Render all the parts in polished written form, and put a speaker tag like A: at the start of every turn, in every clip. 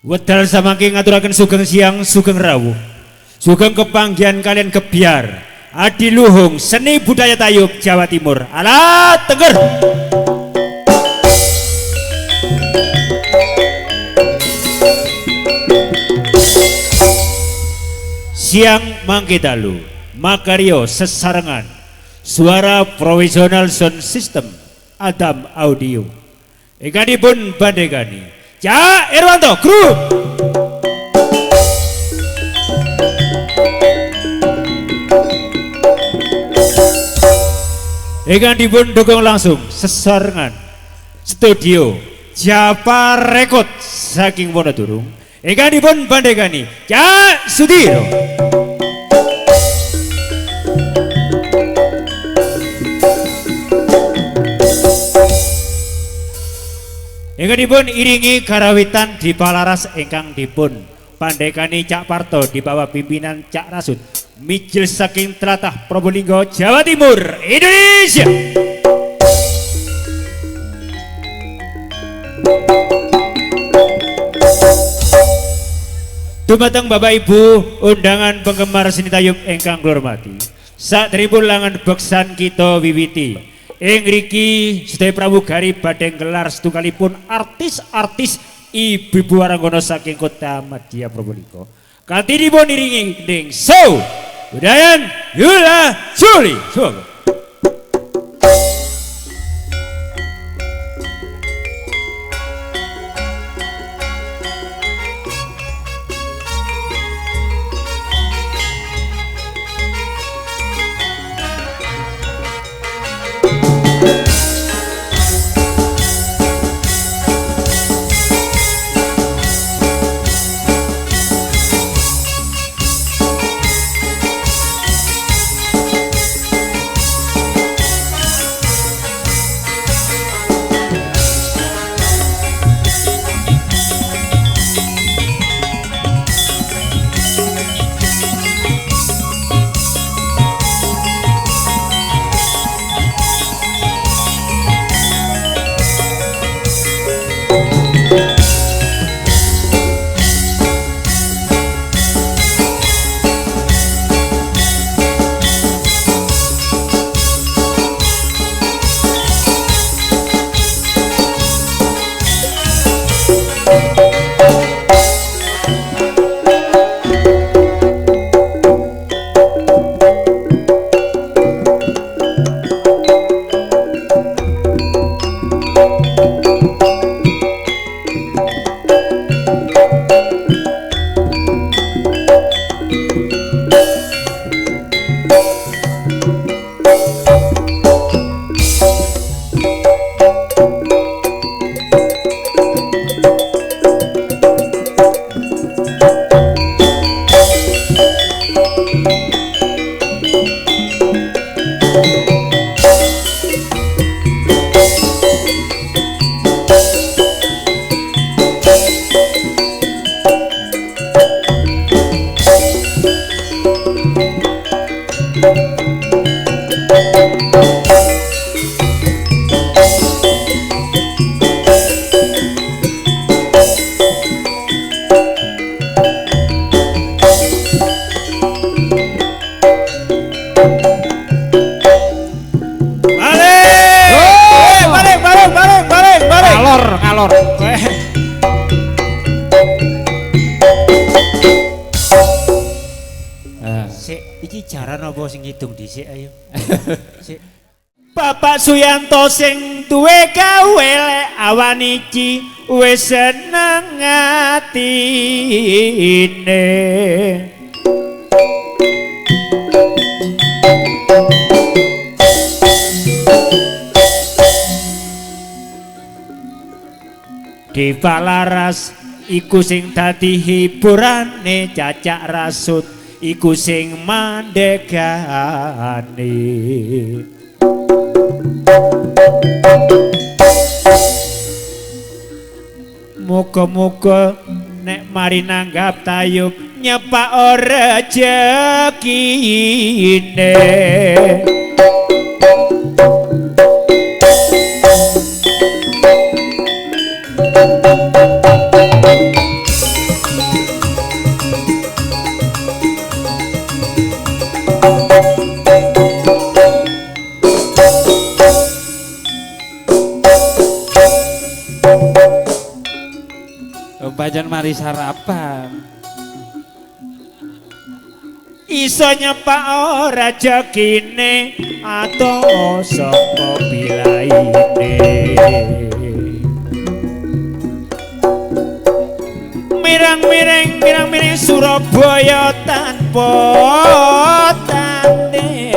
A: Wedal samangke ngaturaken sugeng siang sugeng rawuh. Sugeng kepanggihan kalian kebiar. Adi luhung seni budaya tayub Jawa Timur. Alah tenger. Siang mangke dalu Makario sesarengan suara profesional sound system Adam Audio Eganipun bandegani Cak Irwanto Group. Eganipun dukung langsung sesarengan studio Japa Record saking Wonodurung. Eganipun bandegani Cak Sudiro. Eganipun iringi karawitan di palaras ingkang dipun pandekani Cak Parto di bawah pimpinan Cak Rasud mijil saking tlatah Probolinggo Jawa Timur Indonesia. Dumateng Bapak Ibu undangan penggemar seni tayub ingkang kula hormati. Saderengipun langan beksan kita wiwiti. Ing ngriki sedaya pramugari badhe gelar setunggalipun artis-artis ibu-ibu waranggono saking Kota Madya Probolinggo. Kanthi dipun iringi ning show Udayan Yula Juli. Bapak Suyanto sing duwe gawe awan iki wis seneng atine. Di palaras iku sing dadi hiburane Cacak Rasud iku sing mandegani. Muga-muga nek mari nanggap tayub nyepak rezekine.
B: Pancen mari sarapan.
A: Iso nyepak ora jagine atau saka bilaine. Mirang-miring Surabaya tanpa tanding.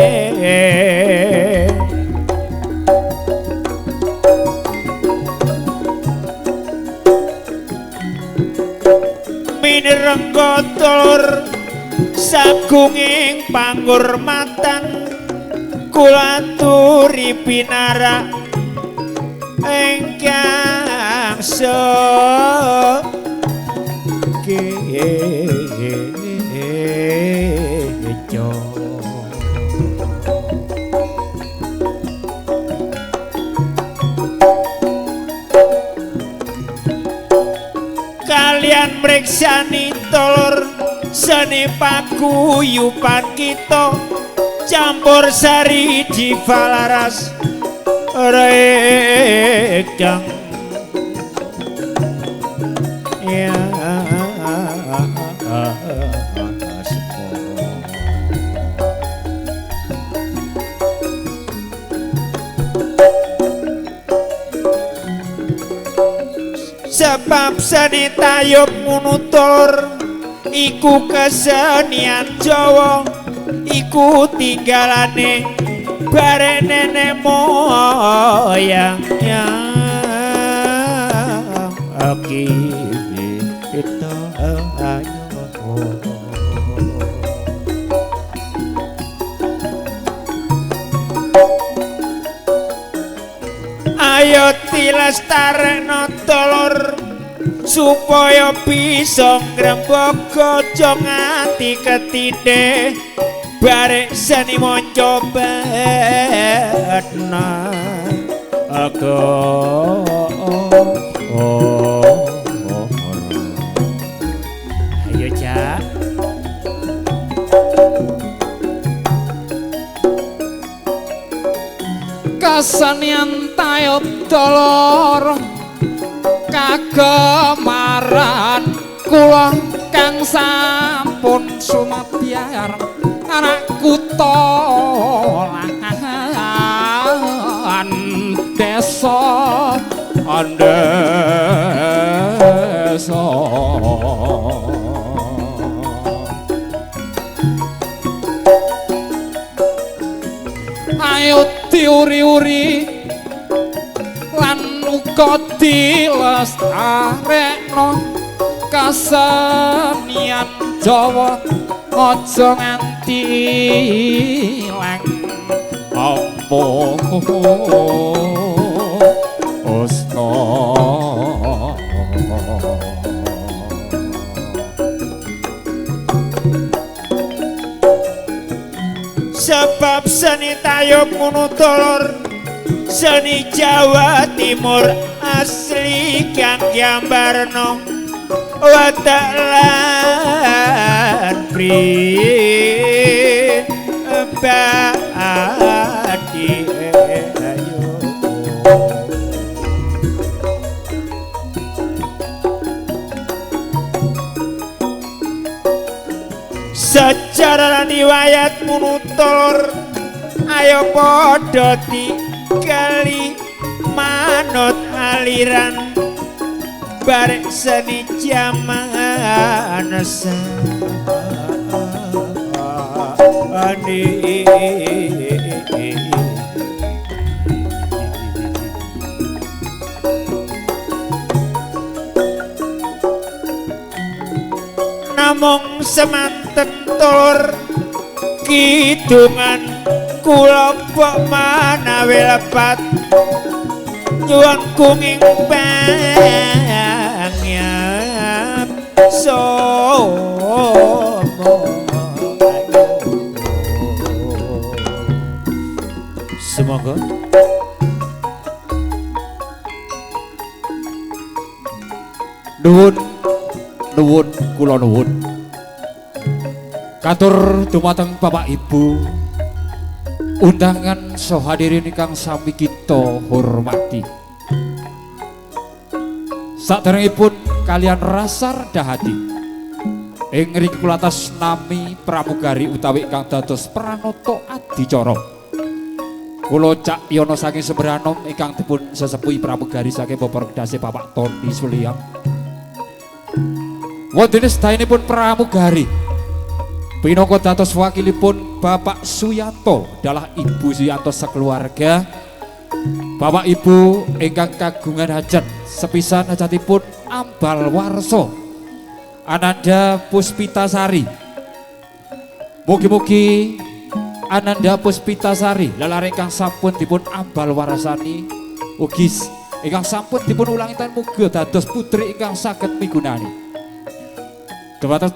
A: Minirengga tulur sagunging panghormatan kula aturi pinarak ingkang sekejo. Kalian mriksani tulur seni paguyuban kita campur sari divalaras rekang ya sebab seni tayub munutur iku kesenian Jawa, iku tinggalane bare nenek moyangnya. Kita ayo tilestarekno tulur supaya bisa ngrembaka aja nganti ketindhe barek seni monco betna aku ayo Cak
B: kesenian tayub tulur kagemaran kula kang sampun sumabyar anak kutha lan desa andesa. Ayo diuri-uri lan uga dilestarekno kesenian Jawa aja nganti leng asna.
A: sebab seni tayub munutulur seni Jawa Timur asli kang gambarno watak lan pribadi ayo sejarah riwayat munutulur ayo padha kali manut aliran barek seni jaman sani namung semanten tulur kidungan kula mbok manawi lepat nyuwun kenging pangyap somo semoga nuwun kula nuwun katur dumateng Bapak Ibu undangan sahadirin ingkang sami kita hormati. Saderengipun
B: kalian rasa rendah hati. Ing mriki kula atas nami pramugari utawi ingkang dados Pranoto Adicara. Kula Cak Yono saking Sembranom ingkang dipun sesepuhi pramugari saking Bapak Kedase Bapak Tony Suliang. Wonten sedayanipun pramugari pinangka dados wakilipun Bapak Suyanto adalah Ibu Suyanto sekeluarga. Bapak Ibu ingkang kagungan hajat sepisan hajatipun ambal warsa Ananda Puspitasari. Mugi-mugi Ananda Puspitasari lelare ingkang sampun dipun ambal warasani ugi ingkang sampun dipun ulangi tan mugi dados putri ingkang saged migunani. Dumateng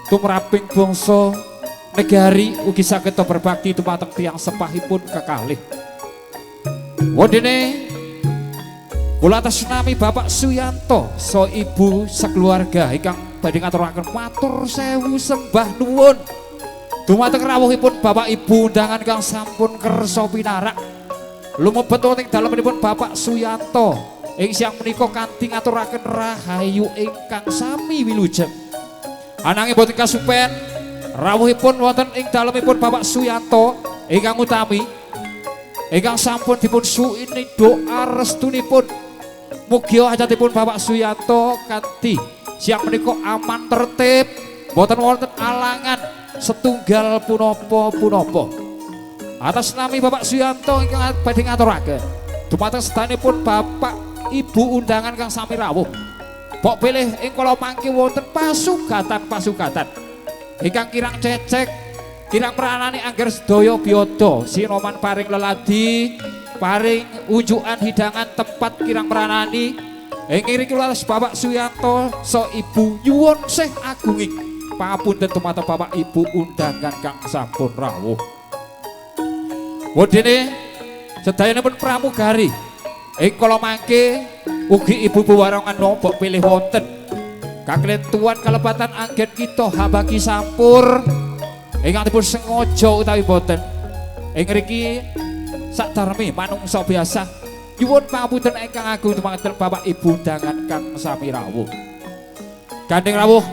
B: tumraping bangsa negari ugi saged berbakti dumateng tiyang sepahipun kekalih. Wondene kula atas nami Bapak Suyanto so Ibu sekeluarga ingkang badhe ngaturaken matur sewu sembah nuwun dumateng rawuhipun Bapak Ibu undangan kang sampun kersa pinarak lumebet wonten dalemipun Bapak Suyanto ing siang menika kanthi ngaturaken rahayu ingkang sami wilujeng. Ananging boten kasupen rawuhipun wonten ing dalemipun Bapak Suyanto ingkang utami ingkang sampun dipun suini doa restunipun mugi hajatipun Bapak Suyanto kanthi siang menika aman tertib boten wonten alangan setunggal punapa-punapa. Atas nami Bapak Suyanto ingkang badhe ngaturaken dumateng sedanipun Bapak Ibu undangan kang sami rawuh. Bok pilih ing kala mangke wonten pasugatan ingkang kirang cecek kirang peranane angger sedaya biyada sinoman paring leladi paring unjukan hidangan tempat kirang peranani ing ngriki kula Bapak Suyanto so Ibu nyuwun sih agunging pangapunten dumateng Bapak Ibu undangan kang sampun rawuh. Wondene sedayanipun pramugari ing kala mangke ugi Ibu bewarongan nombok pilih wonten kaklentuan kalebatan anggen kita habaki sampur ingkang dipun sengaja utawi boten ing mriki sakdarmi manungsa biasa nyuwun pangapunten ingkang agung dumateng Bapak Ibu undangan kang sami rawuh. Gandeng rawuh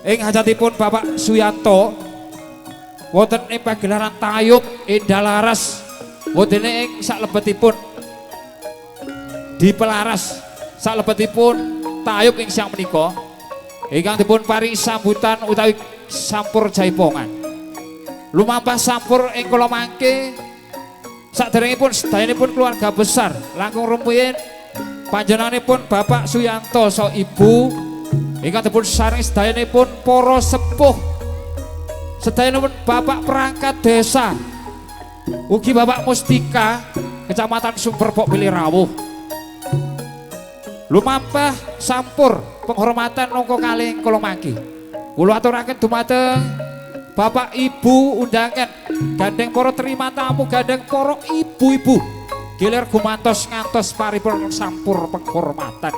B: ing hajatipun Bapak Suyanto wonten ing pagelaran tayub Indah Laras wondene ing saklebetipun dipelaras saklebetipun tayub ing siang menika ingkang dipun paringi sambutan utawi sampur jaipongan. Lumampah sampur ing kala mangke saderengipun sedayanipun keluarga besar langkung rumiyin panjenenganipun Bapak Suyanto so Ibu ingkang dipun saring sedayanipun para sepuh sedayanipun Bapak perangkat desa ugi Bapak Mustika Kecamatan Sumberbok Pilih Rawuh. Lumampah sampur penghormatan nongko kalih kala mangke kula aturaken dumateng Bapak Ibu undangan gandeng para terima tamu gandeng para ibu-ibu gilir gumantos ngantos paripurna sampur penghormatan.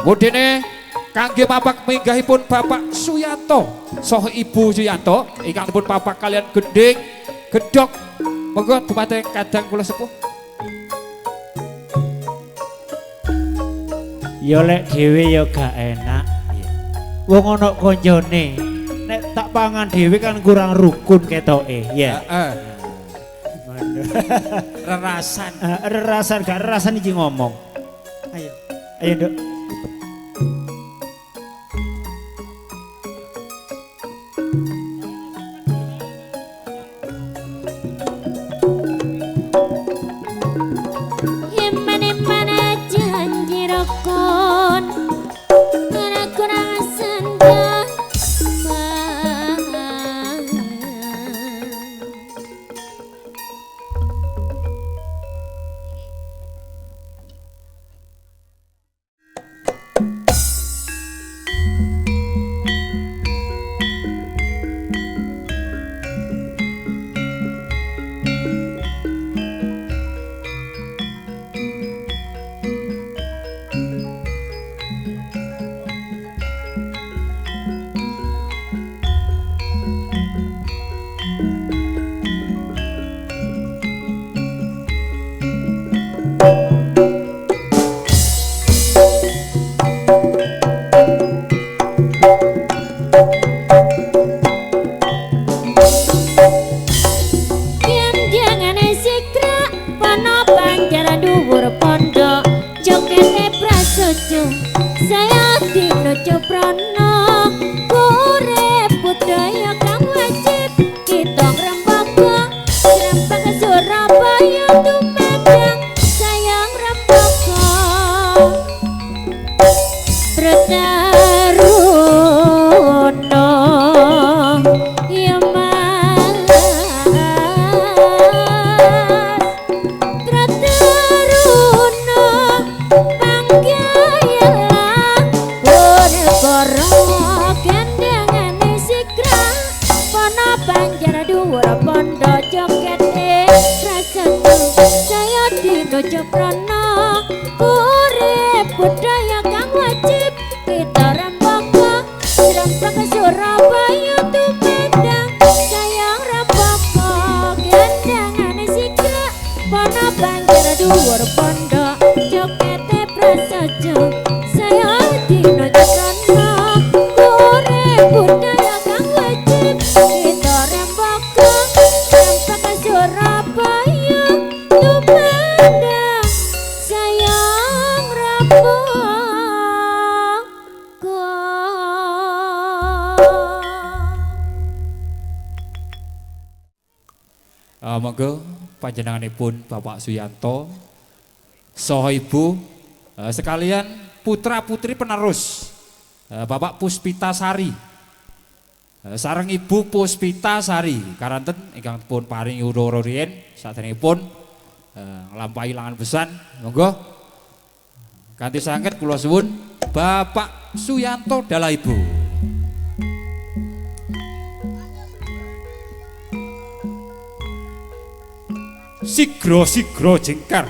B: Mudene kangge mapak minggahipun Bapak Suyanto saha Ibu Suyanto ingkang dipun papak kalian gending gedhok monggo dumateng kadang kula sepuh.
A: Ya lek dhewe ya gak enak. Wong ana kancane nek tak pangan dhewe kan kurang rukun ketoke. Ya.
B: Heeh. Rerasan.
A: Rerasan gak rerasan iki ngomong. Ayo. Ayo, Nduk.
C: loro gendengane sigra pono banjir dhuwur pondo jokete prasaja saya dino jokrana urip budaya kang wajib kita rembaka Surabaya tumendang sayang rembaka gendengane sigra pono banjir dhuwur pondo jokete prasaja saya dino jokrana urip budaya kang wajib kita rembaka Surabaya tumendang sayang rembaka.
B: Monggo panjenenganipun Bapak Suyanto saha Ibu sekalian putra-putri penerus Bapak Puspita Sari sareng Ibu Puspita Sari karanten ingkang pun paring udara riyin saderengipun nglampahi langan besan monggo kanthi sanget kula suwun Bapak Suyanto dalah Ibu. Sigro jengkar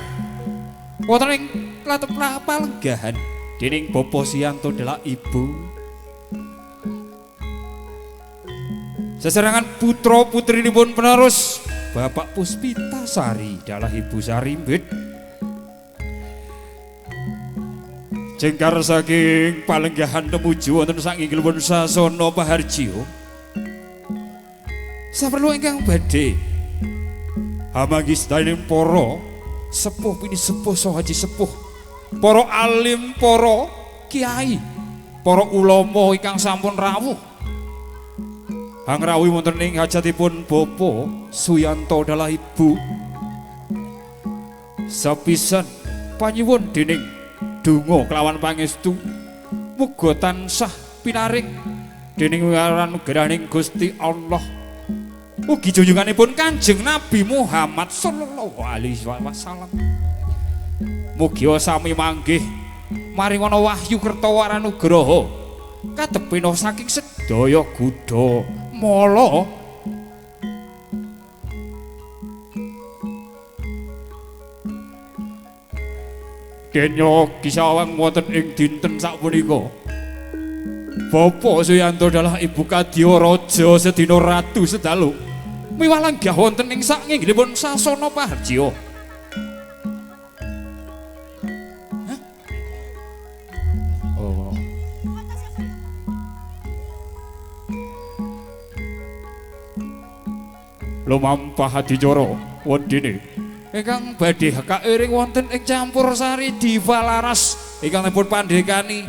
B: wonten ing latep palenggahan dening Bapak Suyanto dalah Ibu seserangan putra putrinipun penerus Bapak Puspita Sari dalah Ibu Sarimbit jengkar saking palenggahan temuju wonten sanginggilipun sasana paharjya saperlu ingkang badhe hamanggistaning para sepuh pini sepuh saha haji sepuh para alim para kiai para ulama ingkang sampun rawuh angrawuh wonten ing hajatipun Bapak Suyanto dalah Ibu sepisan panyuwun dening donga kelawan pangestu muga tansah pinaring dening ngaran-garaning Gusti Allah ugi junjunganipun Kanjeng Nabi Muhammad sallallahu alaihi wasallam. Mugi sami manggih maring ana wahyu kertawaranugraha kadepena saking sedaya Guda Mala. Kenya kisawang wonten ing dinten sapunika Bapak Suyanto dalah Ibu kadya raja sedina ratu sedalu miwah langgah wonten ing sanginggilipun sasana paharjya. Oh. Lumampah adicara wondene ingkang badhe kairing wonten ing campur sari Diva Laras ingkang dipun pandhekani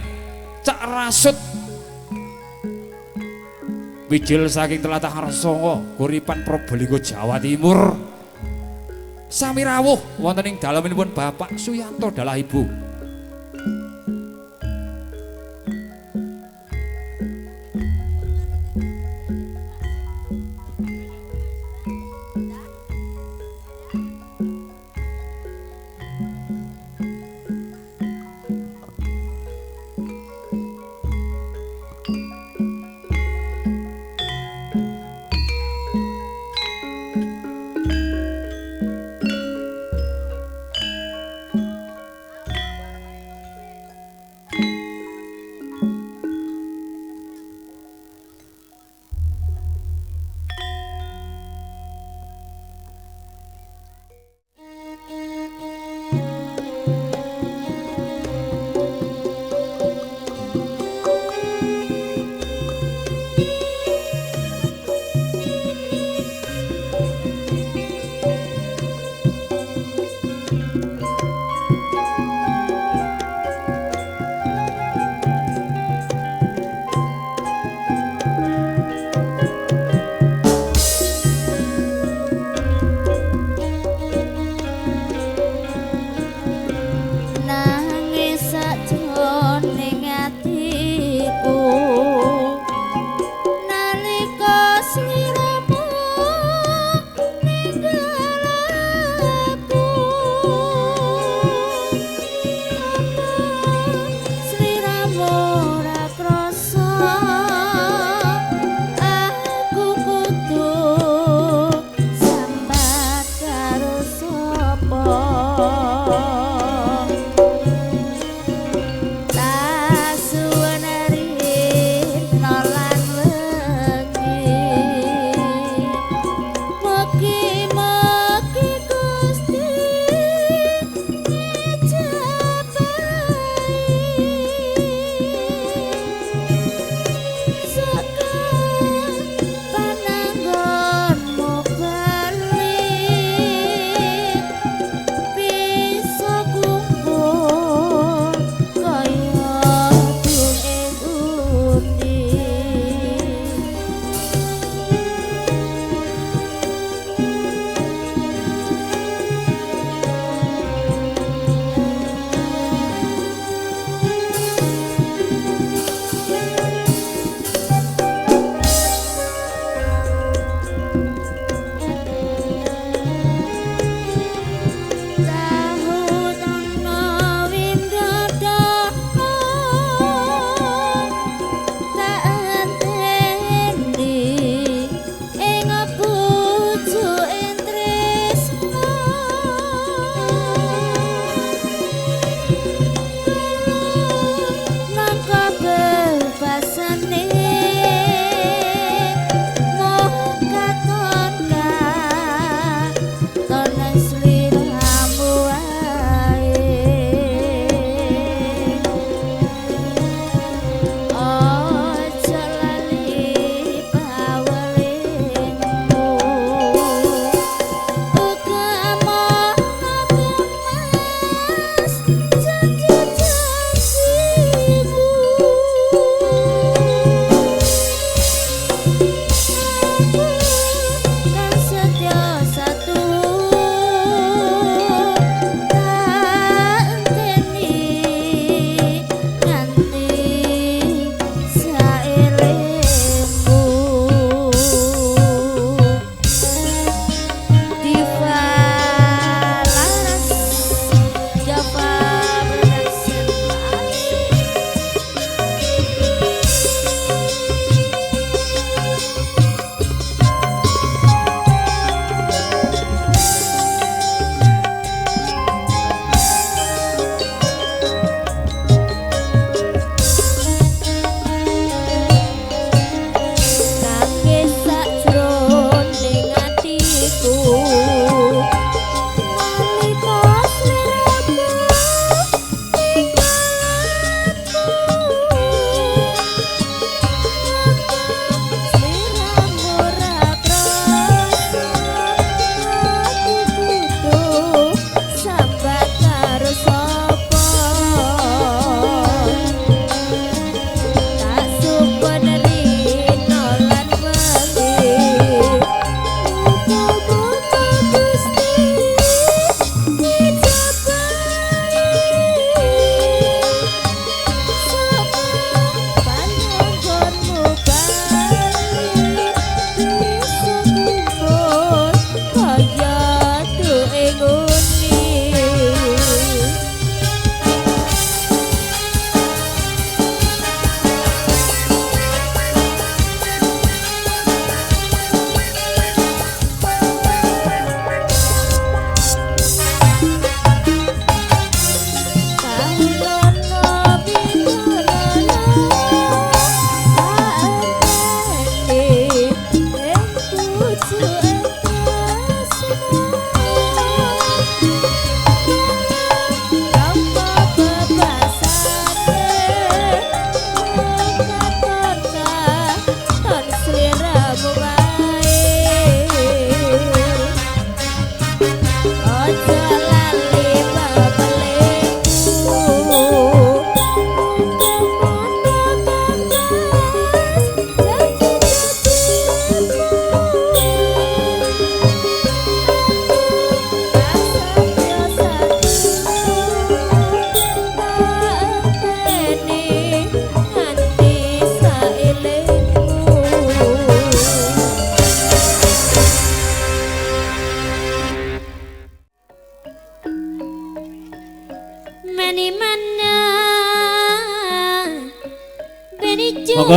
B: Cak Rasut Wijil saking tlatah Arsanga Kuripan Probolinggo Jawa Timur sami rawuh wonten ing dalaminipun Bapak Suyanto dalah Ibu.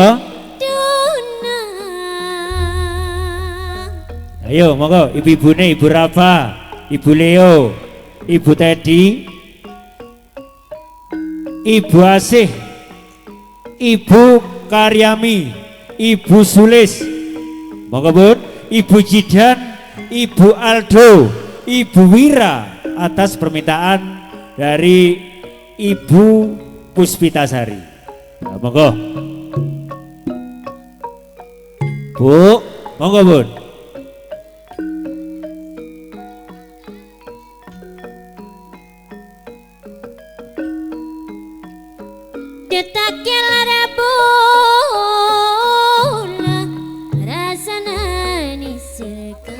A: monggo.
C: tunang.
A: Ayo monggo ibu-ibune, Ibu Rafa, Ibu Leo, Ibu Teddy, Ibu Asih, Ibu Karyami, Ibu Sulis, monggo Bun, Ibu Jidan, Ibu Aldo, Ibu Wira atas permintaan dari Ibu Puspitasari. Nah, monggo. Bu, monggo Bun.
C: Detaknya lara bola rasana nisirkan.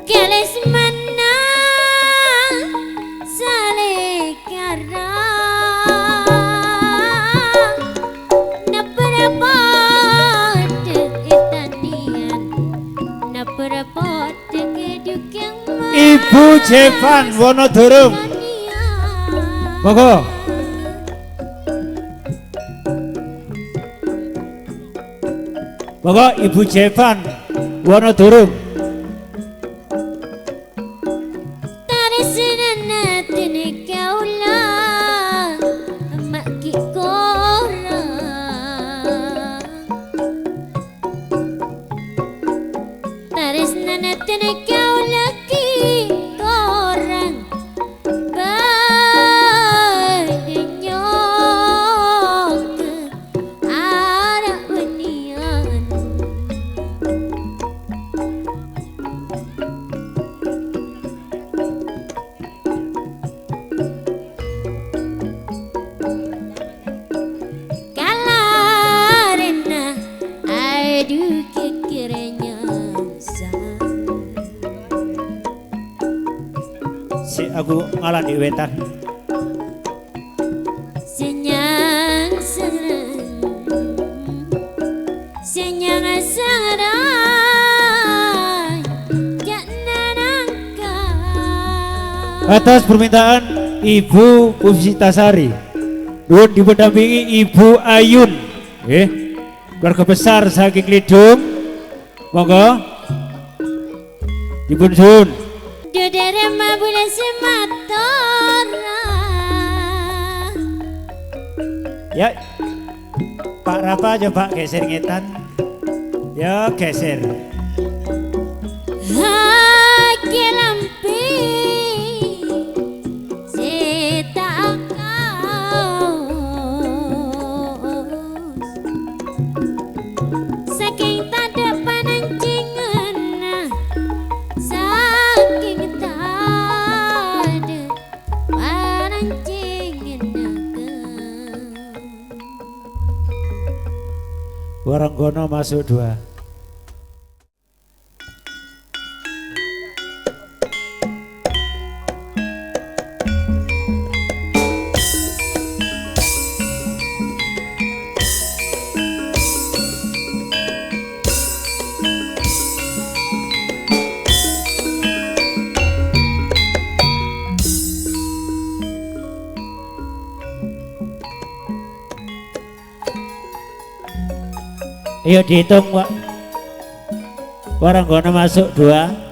C: Keles mana sale kara na perabot etanian na perabot kedukang
A: Ibu Jevan Wonodorong, monggo. Monggo Ibu Jevan Wonodorong.
C: Tarisana tinikaula maki kora tarisana tinikaula ki korang banyok arah benian. Kalarena aduh kekiranya
A: Si aku ngalah di wetan.
C: senyang serang senyang serang jangan angkat
A: Atas permintaan Ibu Puspitasari, nuwun dipendampingi Ibu Ayun, keluarga besar saking Lidung, monggo dipun suwun.
C: Dodere mabula sematora
A: Ya, Pak Rafa coba geser ngetan. Ya geser.
C: hake lampi seta kaos saking tada panancingan saking tada panancingan
A: Waranggono masuk 2. Ayo dihitung Pak. Waranggono masuk 2.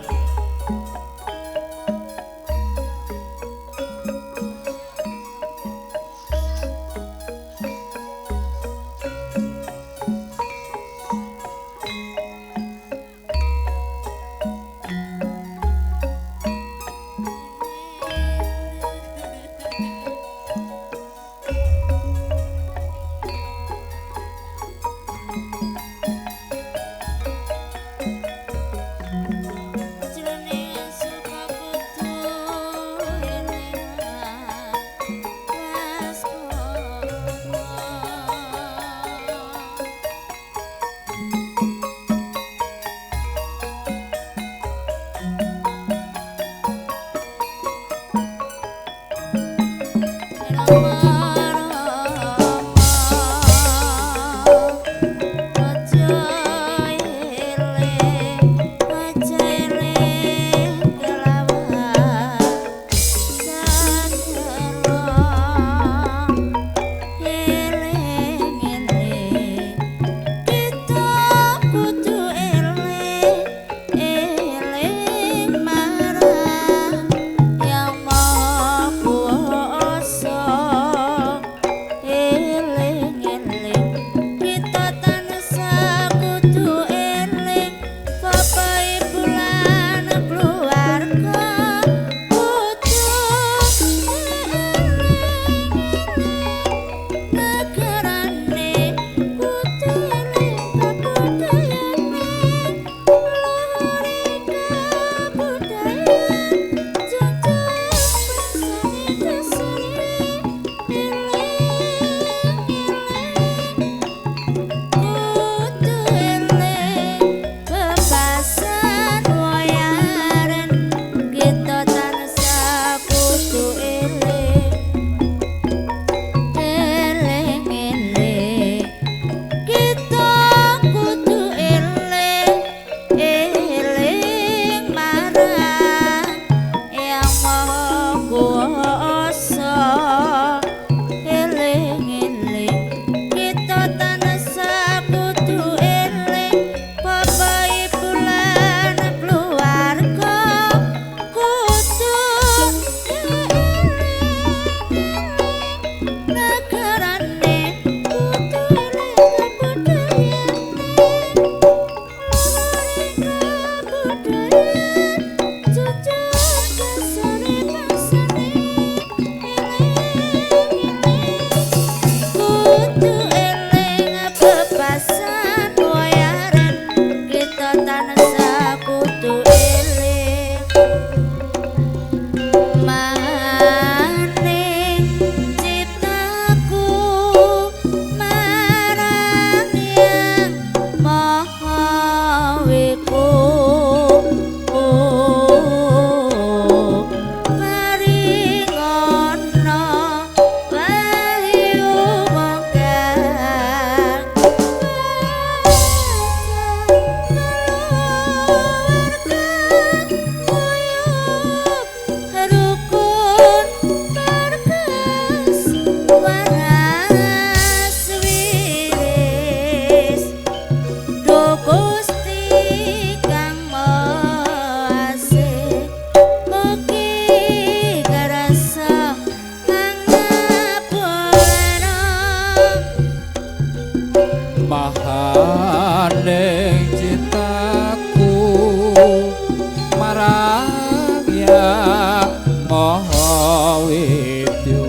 B: Maha Widya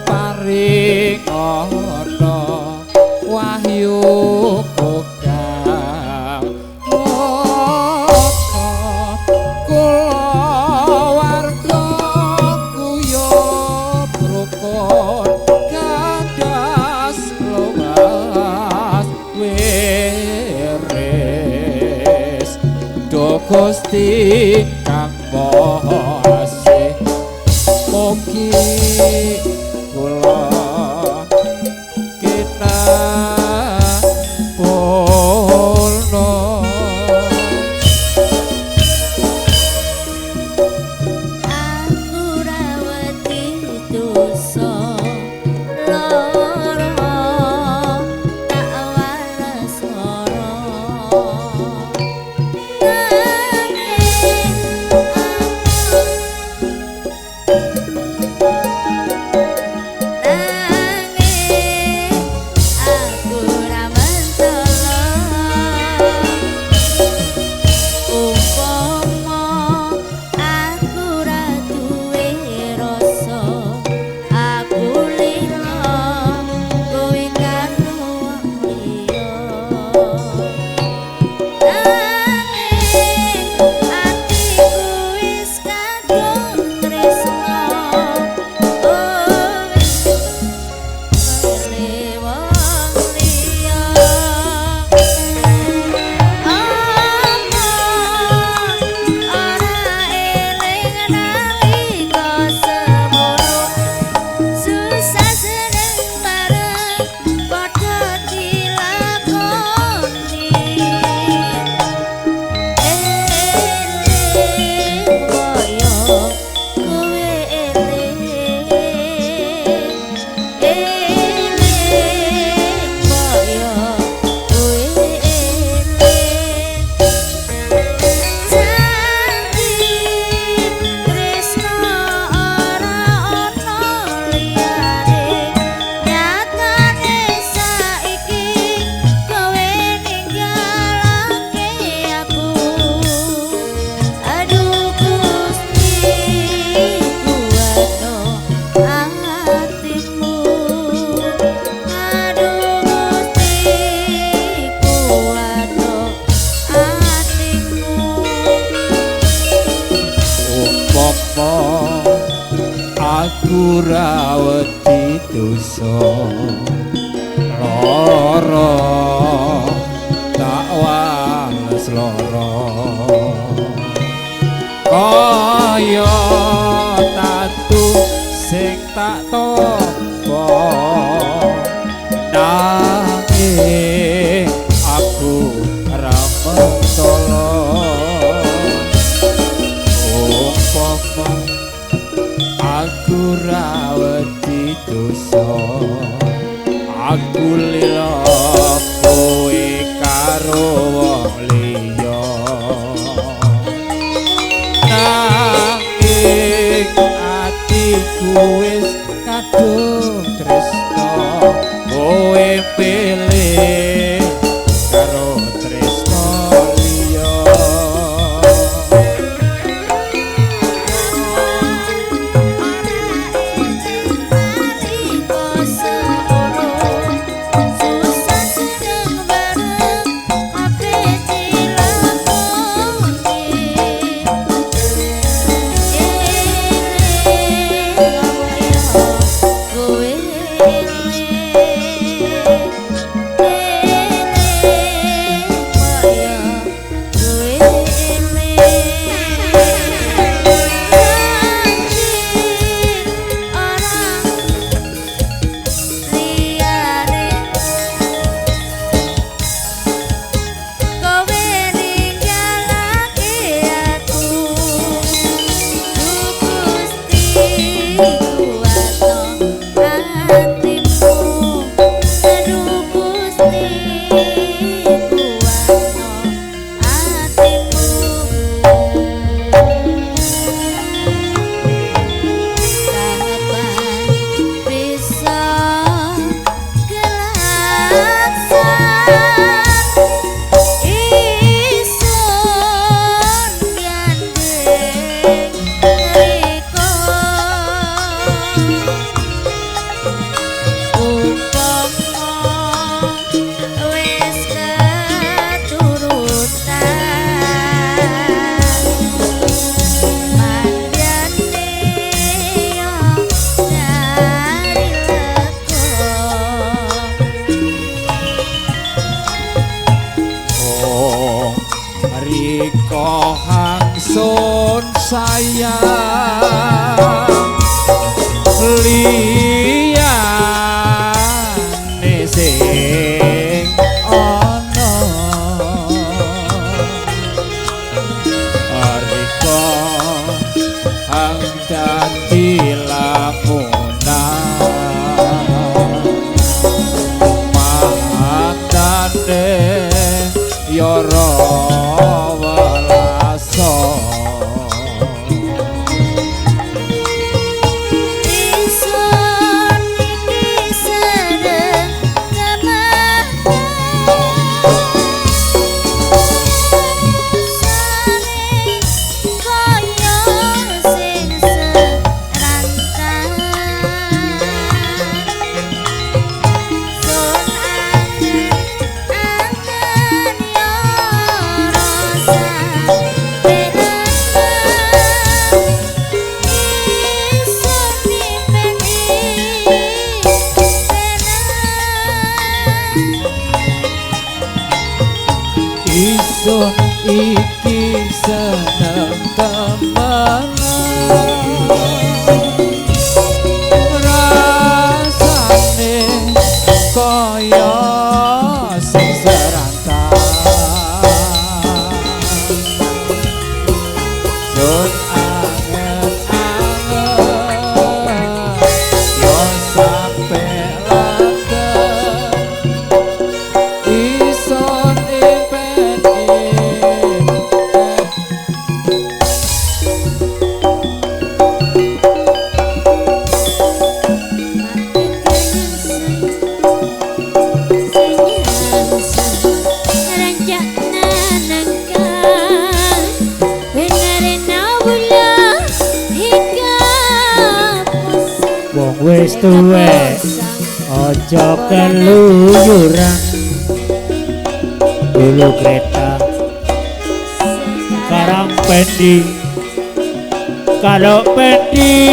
B: paring ana wahyu kokang kula warga kuyup rukun kadas loas wiris do Gusti kang Maha Asih mugi kula aku ra wedi dosa lara tak wales lara kaya tatu sing tak tampa nanging aku ra mentolo aku ra wedi dosa aku lila kowe karo wong liya nanging atiku wis kadung tresno kowe pilih karo tresno liya Riko hangsun sayang liyane sing ana Riko hang dadi lamunan mantane yara welasa
C: Ingsun iki seneng
B: Ingsun iki seneng temenan rasane kaya sing serantan sun angen-angen yo sampe langgeng ison impen
A: Wong wis tuwek aja keluyuran dulu kereta karang pendi kalau pendi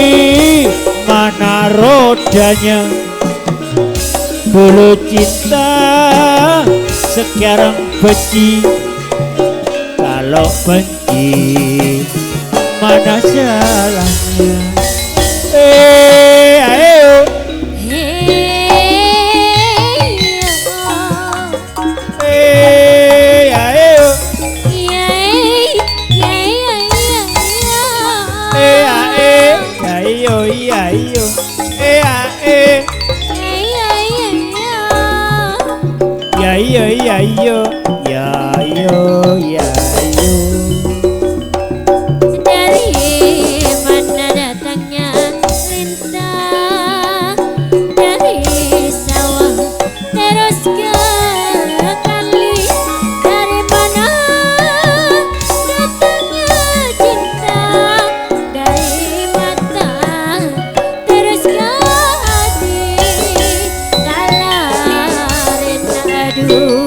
A: mana rodanya bulu cinta sekarang benci kalau benci mana jalannya ayo ayo ayo ayo ya yo ya yo ya yo ya yo
C: Dari mana datangnya lintah dari sawah terus ke kali dari mana datangnya cinta dari mata terus ke hati kalau rena aduh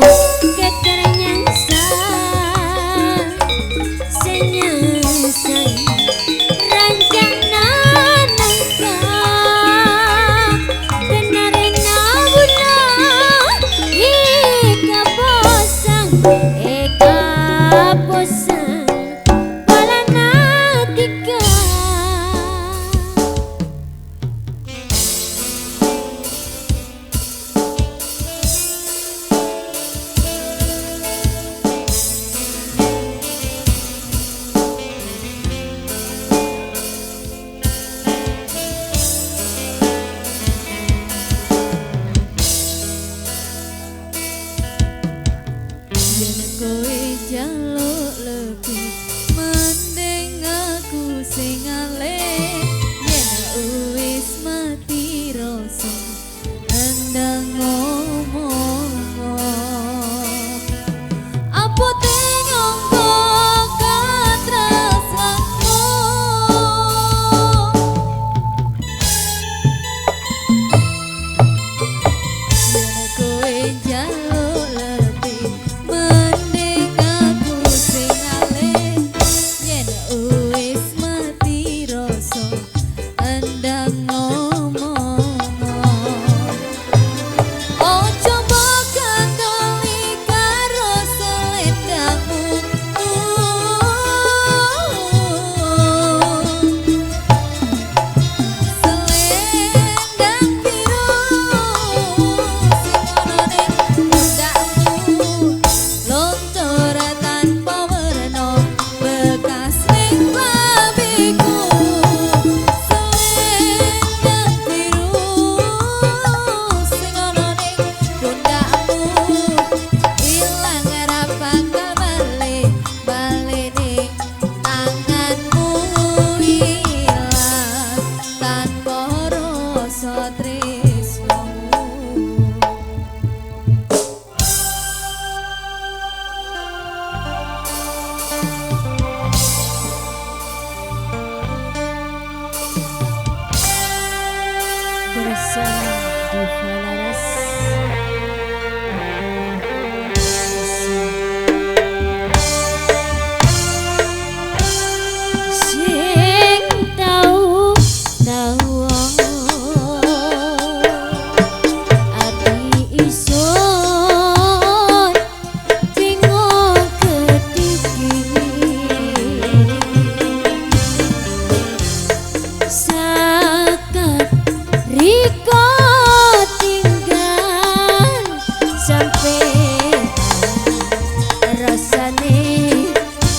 C: kowe jaluk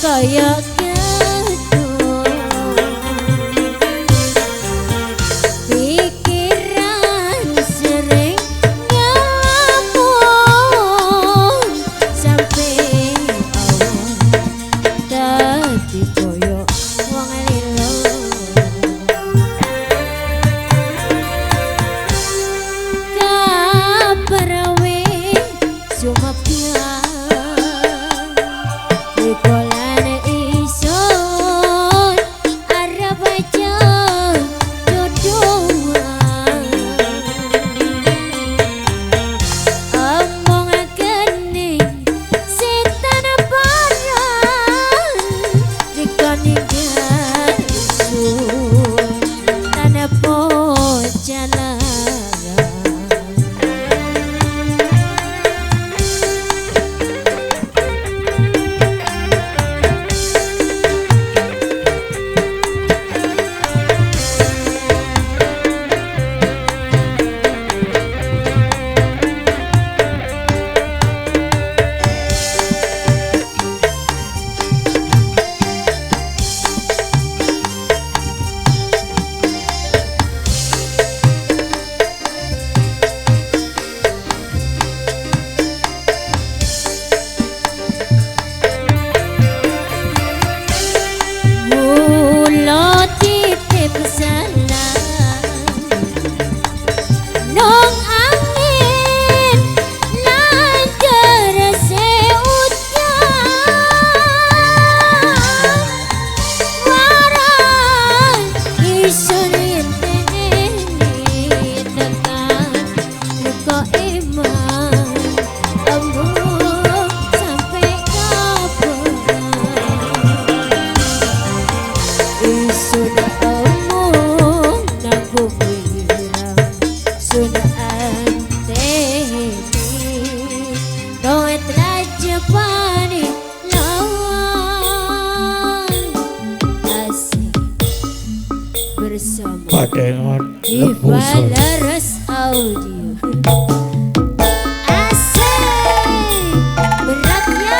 C: kaya gedung pikiran sering ngelamun sampai awan dadi koyo wong lilo kaparawe sumapya Nikolane ison arep aja jodohan omongake setan paran dikon ingsun tanpa jalan Nong angin lancar seudan waran isun inteni tekan luka iman embung sampai kapan isun embung nanggung sudah anteni doet raja pani lawan asik bersama
A: Padengan
C: di
A: lembu sore.
C: Balaras Audio asik beratnya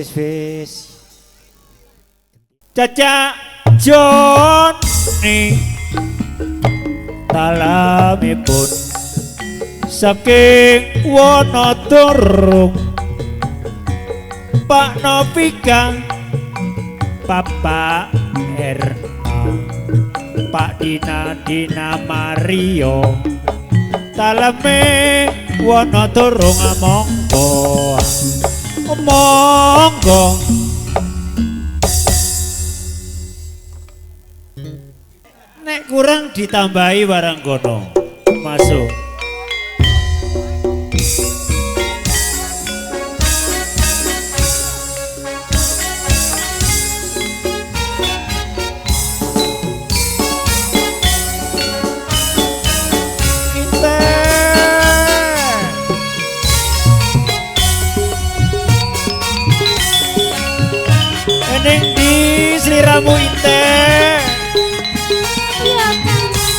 A: wis. Cacak Joni talamipun saking Wonodorong Pak Novika Papa Erna Pak Dina Mario taleme Wonodorong monggo nek kurang ditambahi barang kono masuk. Eneng di sliramu inte.
C: Iya Kang Mas.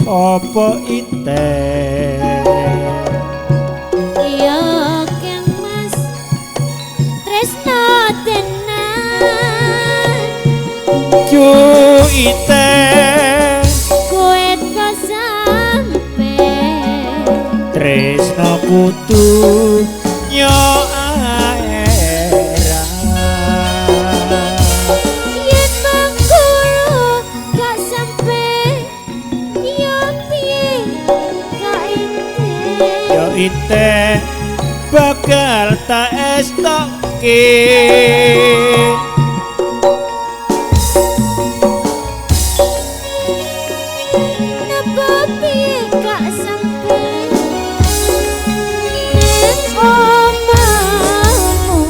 A: Apa inte
C: Iya Kang Mas. Tresno tenan
A: cu inte
C: kowe kok sampe
A: tresno kudu nyo aera
C: yen mengkono gak sampe yo piye gak ente
A: yo inte bakal tak estokke
C: napa piye gak sampe ning omahmu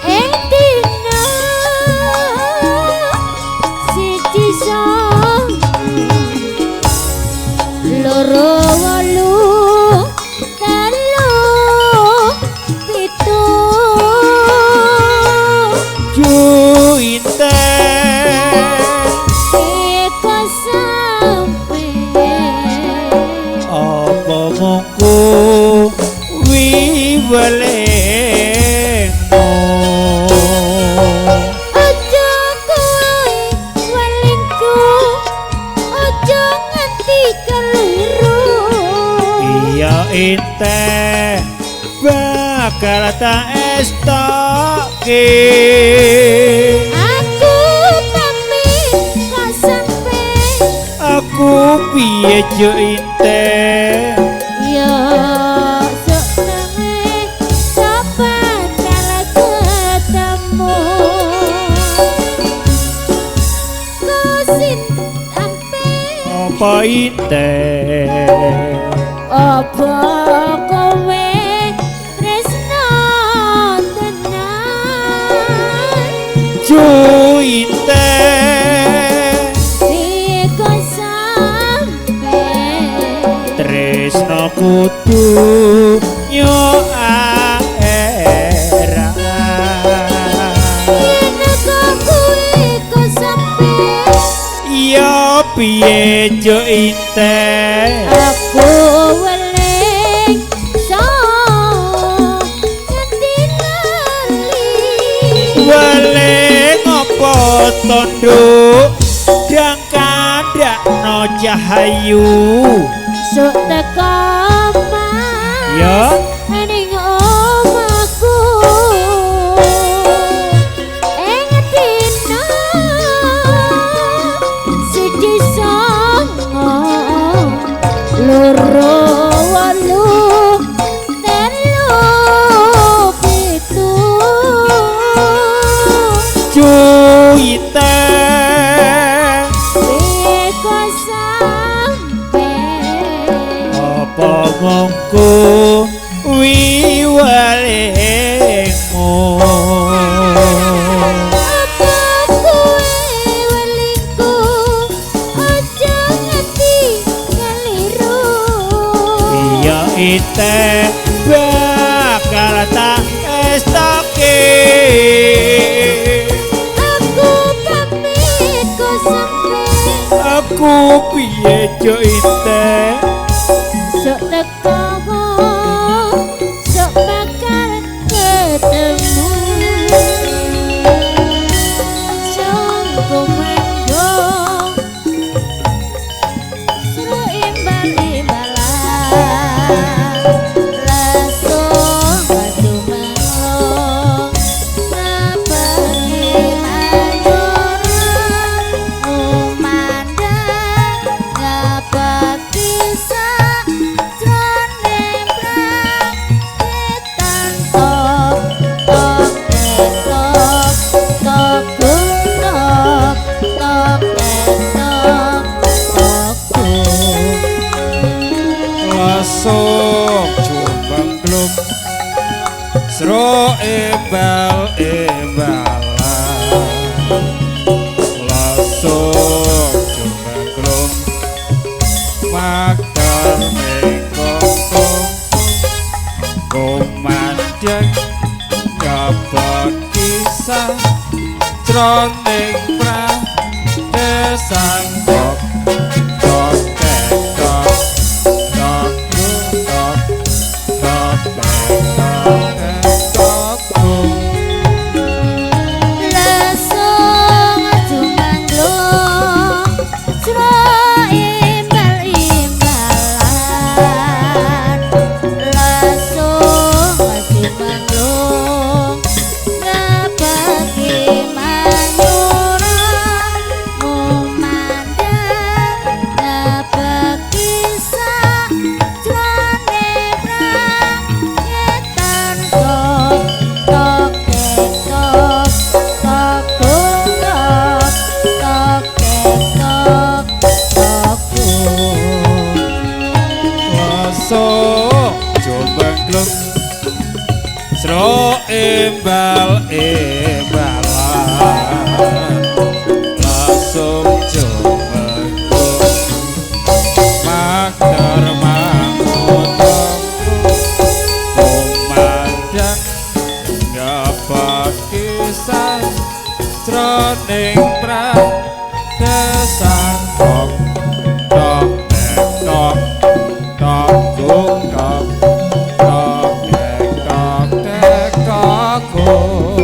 C: ing dina siji song loro wolu telu pitu
A: cu inte
C: eko sampe
A: apa mongko wiwelengo
C: aja kowe welingku aja nganti keliru
A: iya inte bakal tak estokke
C: aku pamit kok sampe
A: aku piye jo inte
C: ya sok nang sopan kala ketemu kosin ampe
A: apa inte
C: apa kowe tresno tenan
A: cu inte
C: piye kok sampe
A: tresno kudu nyo aera
C: yen kok kowe kok sampe
A: iya piye jo inte
C: aku weling so nganti lali
A: Weleng apa tondo dang kandakno cahayu
C: sok teko omah
A: ya
C: ning omahku ing dina siji songo loro wolu telu pitu
A: cu inte
C: piye kok sampe
A: mongko wiwalemu
C: Apa kowe welingku aja nganti keliru
A: iya ite bakal tak estoke
C: Aku pamit kok sampe
A: aku piye jo ite
C: sok teko sok bakal ketemu Jongko manggo seru imbal-imbalan langsung batu manglong ngabari manyoran umandang ngabak kisah jroning prakitan tok tok tok tok tok tok tok
B: Lasung jumbang glum Sro embal-embalan Lasung jumbang glum Makar mengkongkong Kumandang Ngabak kisah Jroning pradesan tok tok tok tok tok tok tok
C: Langsung jumanglung jero imbal-imbalan Langsung jumanglung ngabaki manyuran mumandang ngabak kisah jroning prakitan tok tok tok tok tok tok tok
B: Lasung jumbang glum Sro embal-embalan Lasung jumbang glum Makar mangutong Kumandang Ngabak kisah Jroning pradesan tok tok tok tok gung tok tok tok tok gung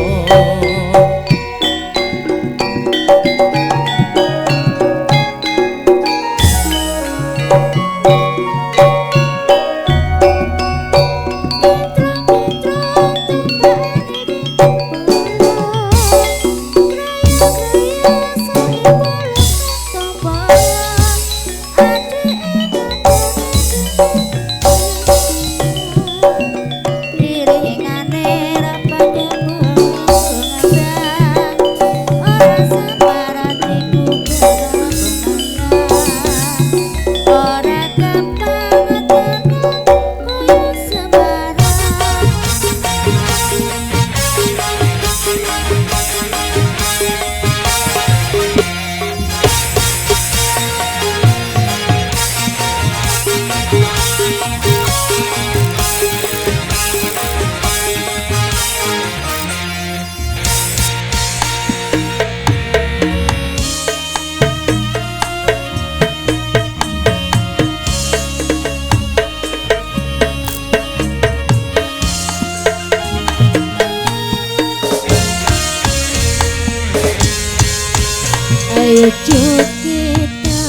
C: Ayo cut kita,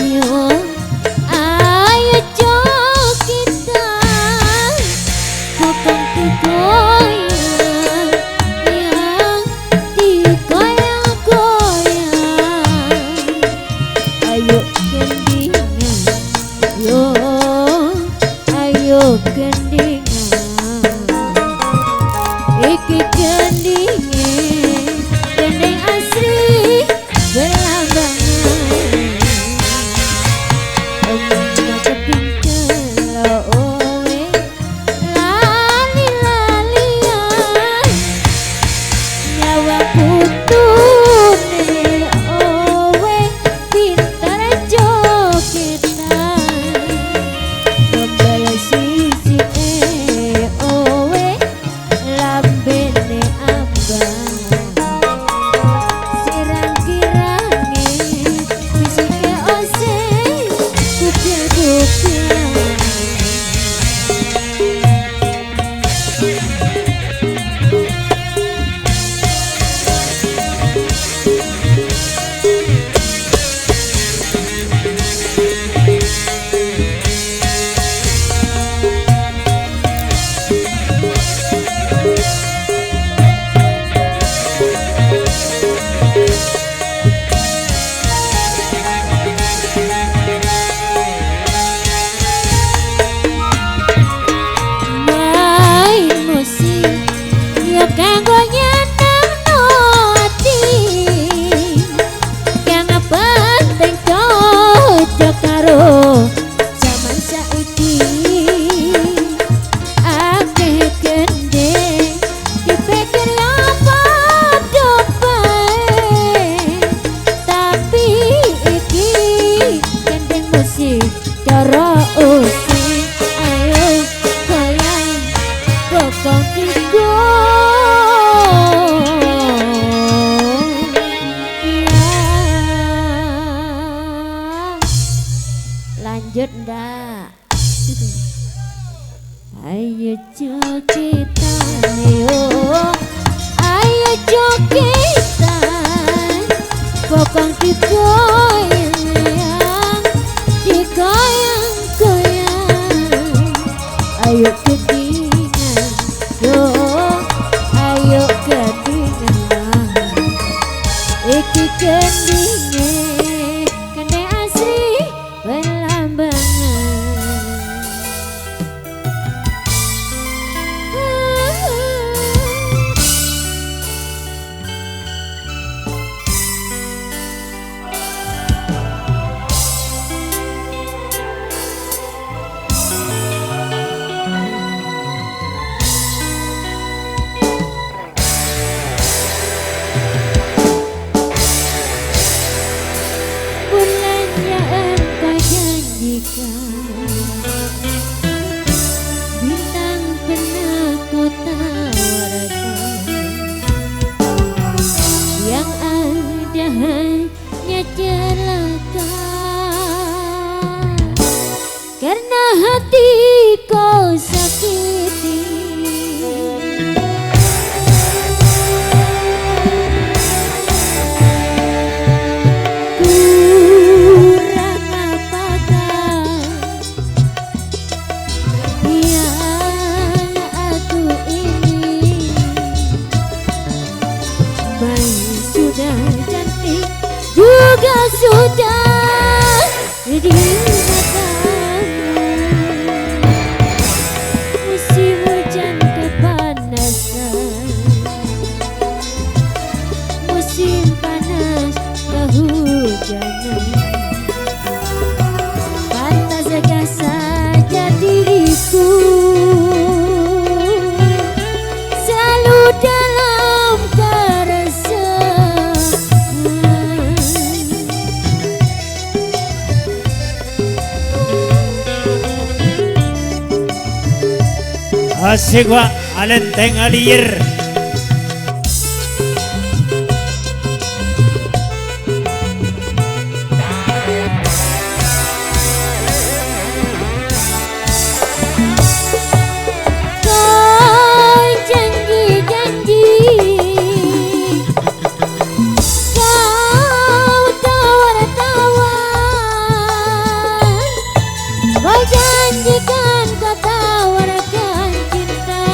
C: yo, ayo cut kita, bukan digoyang, yang digoyang-goyang. Ayo gendingan, yo, ayo gendingan, iki gendingan, gending asri. Lanjut ndak? Ayo jogetan yo, ayo jogetan, pokok digoyang, digoyang-goyang. Ayo kedingan yo, ayo kedingan, iki kendinge kene asri belambangan. Bulan yang engkau janjikan, bintang pernah kau tawarkan, yang ada hanya celaka, karena hati kau sakiti. Kurang apakah yang aku ini, baik sudah cantik juga sudah di matamu. Musim hujan kepanasan, musim panas kehujanan, pantas gak saja diriku selalu dalam keresahan.
A: Asik wa alenteng alir.
C: Kau janji-janji, kau tawar-tawar, kau janjikan kau tawarkan cinta,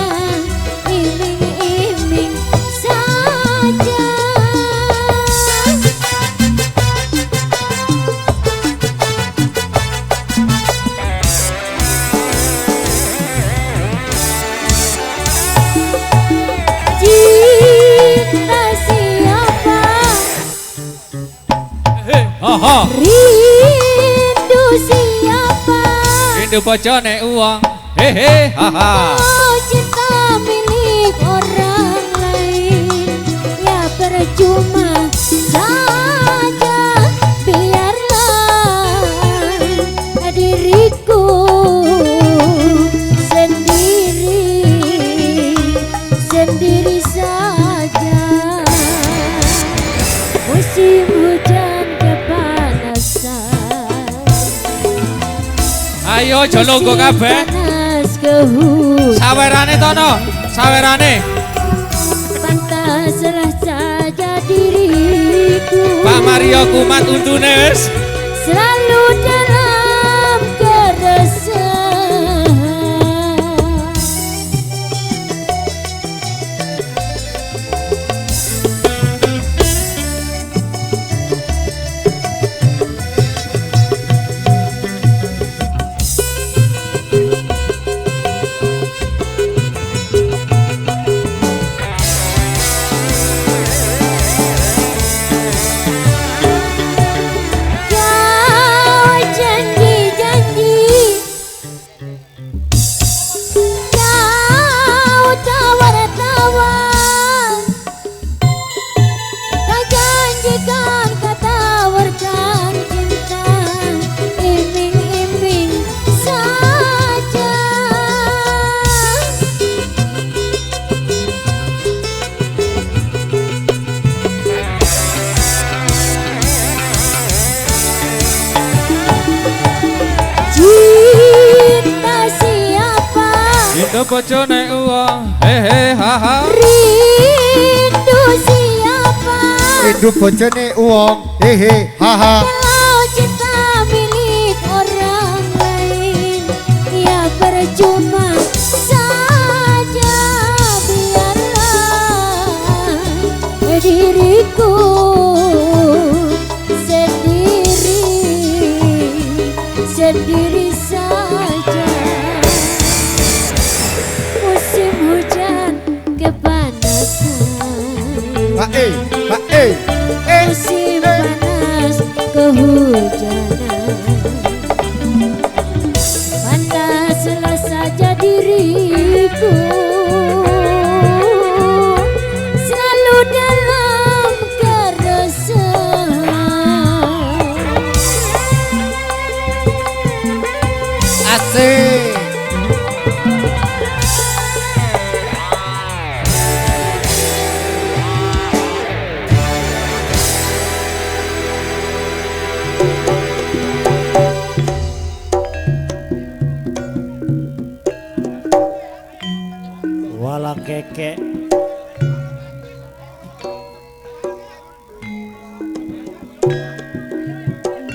C: iming-iming saja. Cinta siapa,
B: Haha,
C: rindu siapa,
B: rindu bojone uang. Hehe, haha.
C: oh cinta milik orang lain, ya percuma saja, biarlah diriku sendiri saja. Musim hujan kepanasan,
B: Ayo aja longgo kabeh.
C: Panas kehujanan.
B: Sawerane tono, sawerane.
C: Pantaslah saja diriku
B: Pak Mario kumat untune wis.
C: selalu dalam keresahan. Kau janji-janji, kau tawar-tawar, kau janjikan, kau tawarkan cinta, iming-iming saja. Cinta siapa?
B: Itu bojone uang. Hehe haha.
C: Rindu siapa?
D: Hidup bojone uang, hehe, haha.
C: Kalau cinta milik orang lain, ya percuma saja. Biarlah diriku sendiri saja. Musim hujan kepanasan, musim panas kehujanan. Pantaslah saja diriku selalu dalam keresahan.
D: Asik.
A: Walang keke.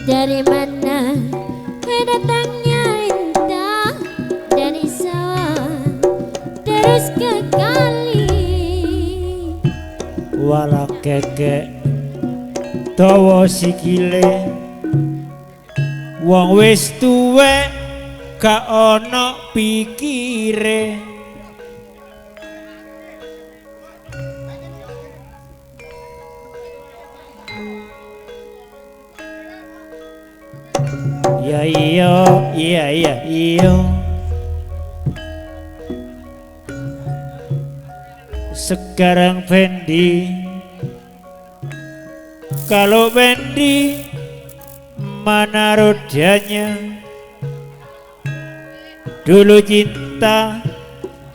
C: Dari mana datangnya indah, dari sawah terus ke kali.
A: Walang keke. Dawa sikile. Wong wis tuwek gak ana pikire. Ya iya. Sekarang Fendi, kalau Fendi mana rodanya? Dulu cinta,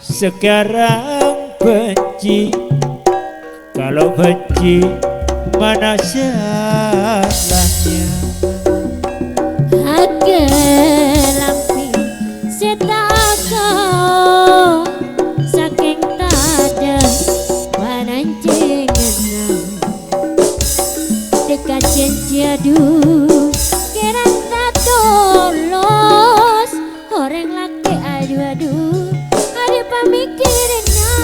A: sekarang benci. Kalau benci, mana salahnya?
C: Lampi setakau saking tada panancengan dekat ciadu kerang tak tolos orang laki aduh ada pemikirannya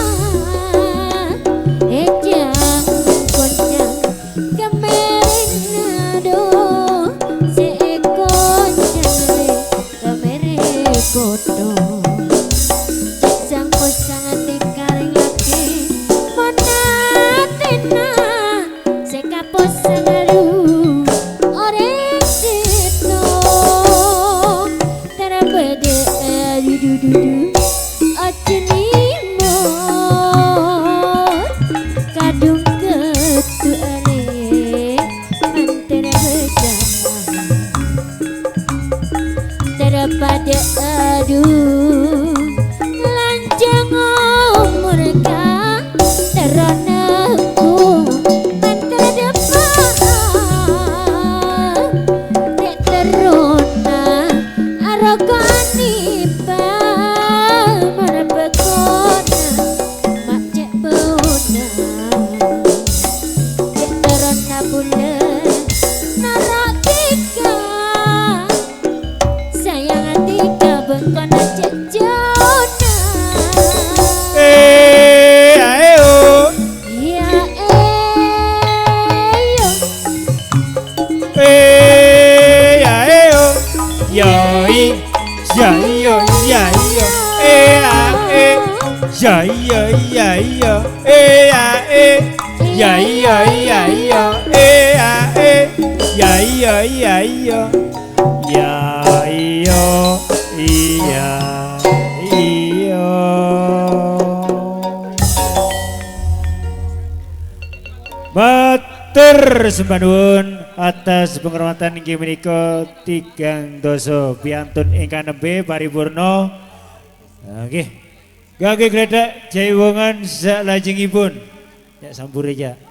C: ejang konyang kemerenado seekor jale kemere koto sang posang tikaring laki monatena sekapos sangaru orang sito terabede dudu ajenimo kadung ketuane antara bersama daripada aduh lanjang mereka teronaku antara depan dek terona arogan
A: Ya iya iya iya ya iya iya iya ya iya iya iya ya iya iya iya. Matur sembah nuwun atas penghormatan inggih menika tigang dasa piantun ingkang nembe paripurna. Nggih. Gage gledek jaiwongan salajengipun. Ya sampur aja.